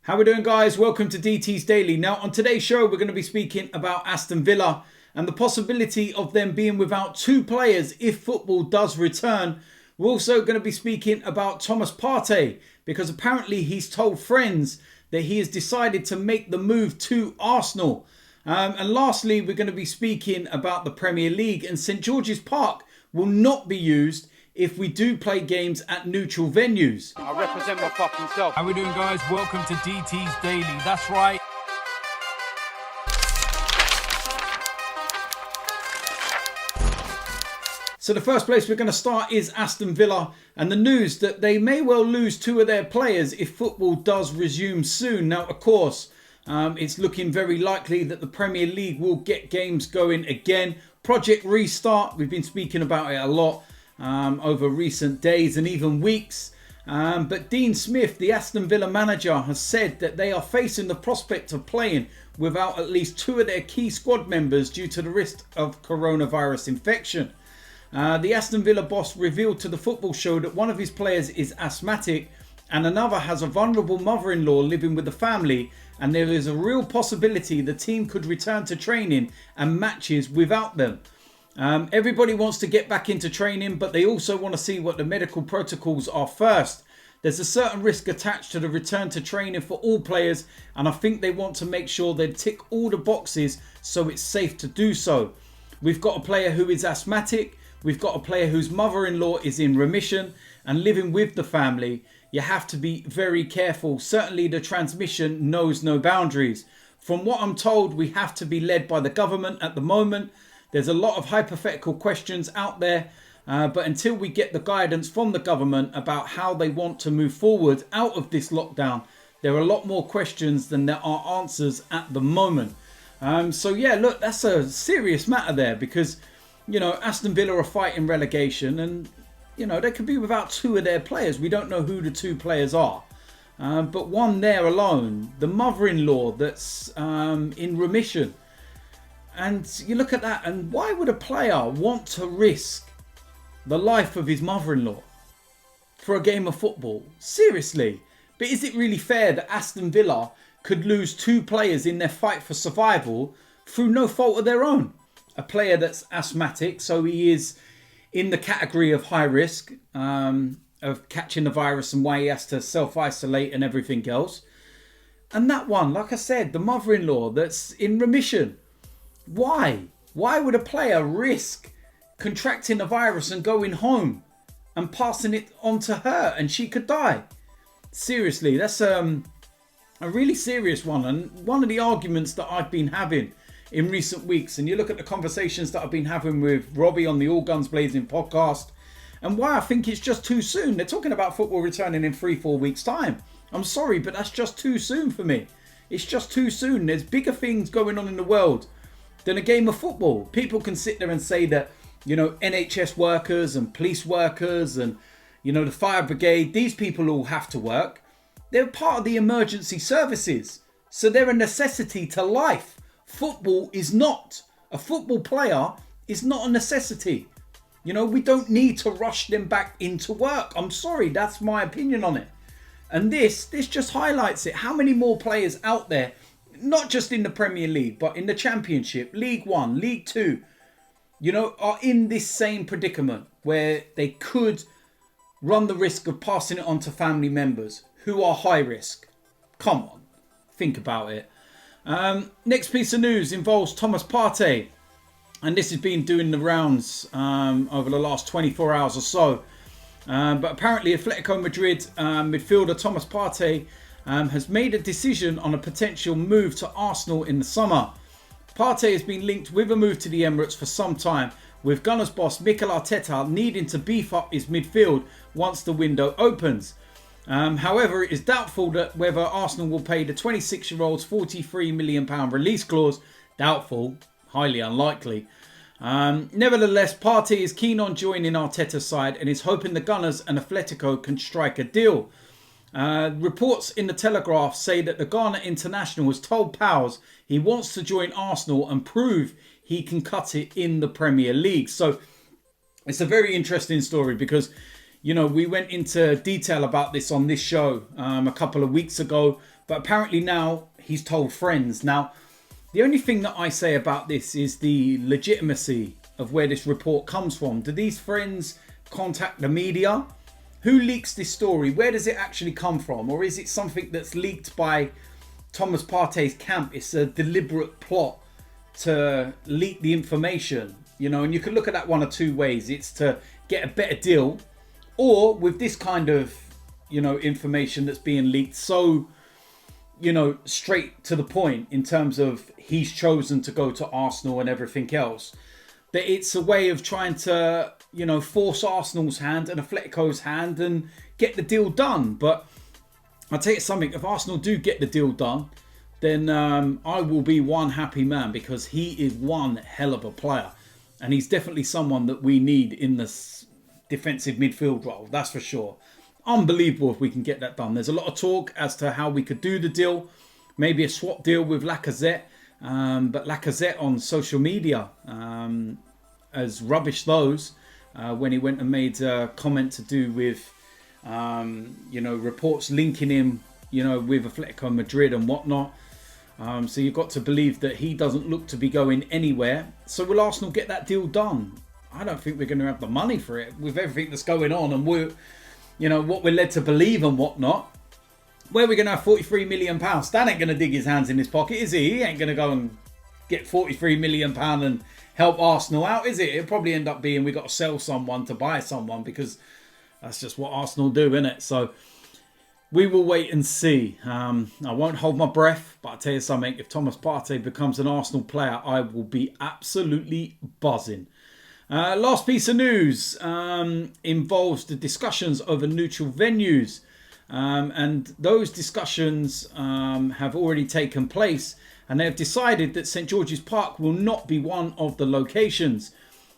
How we doing, guys? Welcome to DT's Daily. Now, on today's show, we're going to be speaking about Aston Villa and the possibility of them being without two players if football does return. We're also going to be speaking about Thomas Partey because apparently he's told friends that he has decided to make the move to Arsenal. And lastly, we're going to be speaking about the Premier League, and St George's Park will not be used if we do play games at neutral venues. I represent my fucking self. How we doing, guys? Welcome to DT's Daily. That's right. So the first place we're going to start is Aston Villa and the news that they may well lose two of their players if football does resume soon. Now, of course, it's looking very likely that the Premier League will get games going again. Project Restart, we've been speaking about it a lot over recent days and even weeks. But Dean Smith, the Aston Villa manager, has said that they are facing the prospect of playing without at least two of their key squad members due to the risk of coronavirus infection. The Aston Villa boss revealed to the Football Show that one of his players is asthmatic and another has a vulnerable mother-in-law living with the family, and there is a real possibility the team could return to training and matches without them. Everybody wants to get back into training, but they also want to see what the medical protocols are first. There's a certain risk attached to the return to training for all players, and I think they want to make sure they tick all the boxes so it's safe to do so. We've got a player who is asthmatic, we've got a player whose mother-in-law is in remission and living with the family. You have to be very careful. Certainly the transmission knows no boundaries. From what I'm told, we have to be led by the government at the moment. There's a lot of hypothetical questions out there, but until we get the guidance from the government about how they want to move forward out of this lockdown, there are a lot more questions than there are answers at the moment. So yeah, look, that's a serious matter there because, you know, Aston Villa are fighting relegation and, you know, they could be without two of their players. We don't know who the two players are. But one there alone, the mother-in-law that's in remission. And you look at that, and why would a player want to risk the life of his mother-in-law for a game of football? Seriously. But is it really fair that Aston Villa could lose two players in their fight for survival through no fault of their own? A player that's asthmatic, so he is in the category of high risk of catching the virus and why he has to self-isolate and everything else. And that one, like I said, the mother-in-law that's in remission. Why? Why would a player risk contracting the virus and going home and passing it on to her and she could die? Seriously, that's a really serious one, and one of the arguments that I've been having in recent weeks. And you look at the conversations that I've been having with Robbie on the All Guns Blazing podcast, and why I think it's just too soon. They're talking about football returning in 3-4 weeks time. I'm sorry, but that's just too soon for me. It's just too soon. There's bigger things going on in the world than a game of football. People can sit there and say that, you know, NHS workers and police workers and, you know, the fire brigade, these people all have to work. They're part of the emergency services. So they're a necessity to life. Football is not. A football player is not a necessity. You know, we don't need to rush them back into work. I'm sorry, that's my opinion on it. And this just highlights it. How many more players out there, not just in the Premier League, but in the Championship, League One, League Two, you know, are in this same predicament where they could run the risk of passing it on to family members who are high risk. Come on, think about it. Next piece of news involves Thomas Partey. And this has been doing the rounds over the last 24 hours or so. But apparently Atletico Madrid midfielder Thomas Partey has made a decision on a potential move to Arsenal in the summer. Partey has been linked with a move to the Emirates for some time, with Gunners boss Mikel Arteta needing to beef up his midfield once the window opens. However, it is doubtful that whether Arsenal will pay the 26-year-old's £43 million release clause. Doubtful, highly unlikely. Nevertheless, Partey is keen on joining Arteta's side and is hoping the Gunners and Atletico can strike a deal. Reports in the Telegraph say that the Ghana international has told pals he wants to join Arsenal and prove he can cut it in the Premier League. So it's a very interesting story because, you know, we went into detail about this on this show a couple of weeks ago. But apparently now he's told friends. Now, the only thing that I say about this is the legitimacy of where this report comes from. Do these friends contact the media? Who leaks this story? Where does it actually come from? Or is it something that's leaked by Thomas Partey's camp? It's a deliberate plot to leak the information, you know, and you can look at that one of two ways. It's to get a better deal, or with this kind of, you know, information that's being leaked so, you know, straight to the point in terms of he's chosen to go to Arsenal and everything else, that it's a way of trying to, you know, force Arsenal's hand and Atletico's hand and get the deal done. But I'll tell you something, if Arsenal do get the deal done, then I will be one happy man, because he is one hell of a player. And he's definitely someone that we need in this defensive midfield role, that's for sure. Unbelievable if we can get that done. There's a lot of talk as to how we could do the deal. Maybe a swap deal with Lacazette. But Lacazette on social media has rubbished those when he went and made a comment to do with, you know, reports linking him, you know, with Atletico Madrid and whatnot. So you've got to believe that he doesn't look to be going anywhere. So will Arsenal get that deal done? I don't think we're going to have the money for it with everything that's going on and we're, you know, what we're led to believe and whatnot. Where are we going to have £43 million? Stan ain't going to dig his hands in his pocket, is he? He ain't going to go and get £43 million and help Arsenal out, is it? It'll probably end up being we got to sell someone to buy someone, because that's just what Arsenal do, innit? So we will wait and see. I won't hold my breath, but I'll tell you something. If Thomas Partey becomes an Arsenal player, I will be absolutely buzzing. Last piece of news involves the discussions over neutral venues. And those discussions have already taken place, and they have decided that St George's Park will not be one of the locations.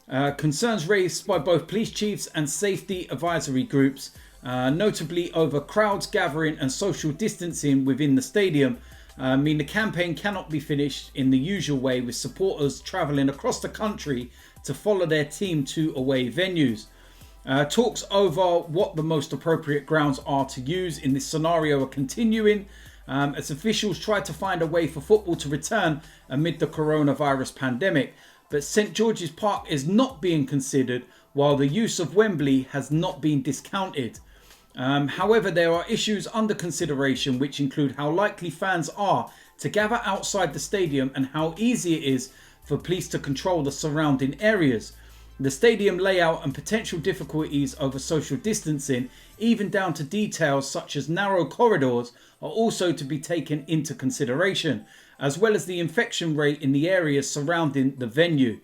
Concerns raised by both police chiefs and safety advisory groups, notably over crowds gathering and social distancing within the stadium, mean the campaign cannot be finished in the usual way, with supporters travelling across the country to follow their team to away venues. Talks over what the most appropriate grounds are to use in this scenario are continuing, as officials try to find a way for football to return amid the coronavirus pandemic. But St George's Park is not being considered, while the use of Wembley has not been discounted. However, there are issues under consideration, which include how likely fans are to gather outside the stadium and how easy it is for police to control the surrounding areas. The stadium layout and potential difficulties over social distancing, even down to details such as narrow corridors, are also to be taken into consideration, as well as the infection rate in the areas surrounding the venue.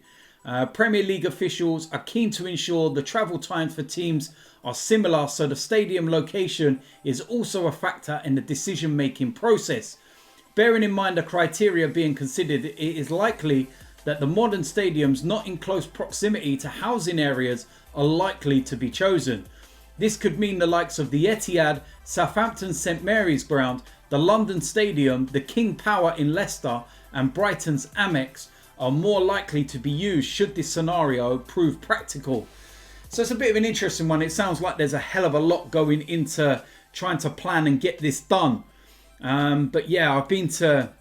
Premier League officials are keen to ensure the travel times for teams are similar, so the stadium location is also a factor in the decision-making process. Bearing in mind the criteria being considered, it is likely that the modern stadiums not in close proximity to housing areas are likely to be chosen. This could mean the likes of the Etihad, Southampton's St Mary's Ground, the London Stadium, the King Power in Leicester and Brighton's Amex are more likely to be used should this scenario prove practical. So it's a bit of an interesting one. It sounds like there's a hell of a lot going into trying to plan and get this done. But yeah, I've been to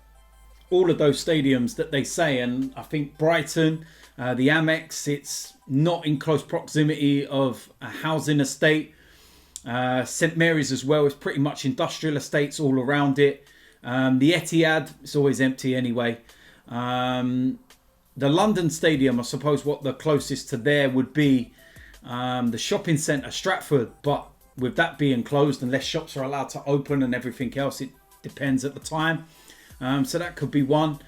all of those stadiums that they say, and I think Brighton, the Amex, it's not in close proximity of a housing estate. St Mary's as well is pretty much industrial estates all around it. The Etihad, it's always empty anyway. The London Stadium, I suppose what the closest to there would be the shopping centre Stratford, but with that being closed, unless shops are allowed to open and everything else, it depends at the time. So that could be one.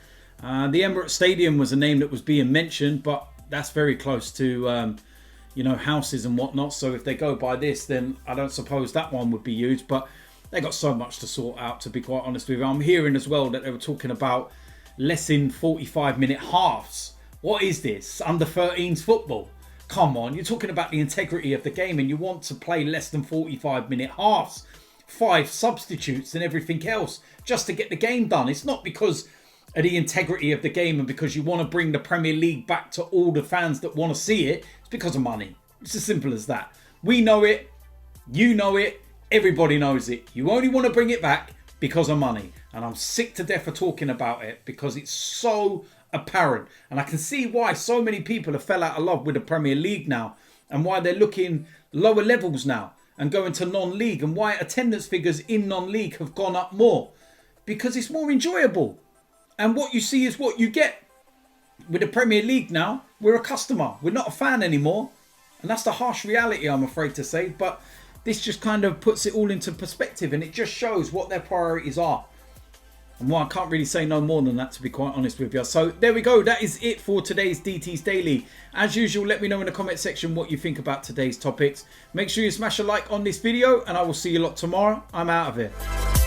The Emirates Stadium was a name that was being mentioned, but that's very close to you know, houses and whatnot. So if they go by this, then I don't suppose that one would be used. But they got so much to sort out, to be quite honest with you. I'm hearing as well that they were talking about less than 45-minute halves. What is this? Under 13s football? Come on, you're talking about the integrity of the game and you want to play less than 45-minute halves. 5 substitutes and everything else just to get the game done. It's not because of the integrity of the game and because you want to bring the Premier League back to all the fans that want to see it. It's because of money. It's as simple as that. We know it. You know it. Everybody knows it. You only want to bring it back because of money. And I'm sick to death of talking about it because it's so apparent. And I can see why so many people have fell out of love with the Premier League now. And why they're looking lower levels now and going to non-league. And why attendance figures in non-league have gone up more. Because it's more enjoyable. And what you see is what you get. With the Premier League now, we're a customer. We're not a fan anymore. And that's the harsh reality, I'm afraid to say. But this just kind of puts it all into perspective. And it just shows what their priorities are. And well, I can't really say no more than that, to be quite honest with you. So there we go. That is it for today's DT's Daily. As usual, let me know in the comment section what you think about today's topics. Make sure you smash a like on this video. And I will see you lot tomorrow. I'm out of here.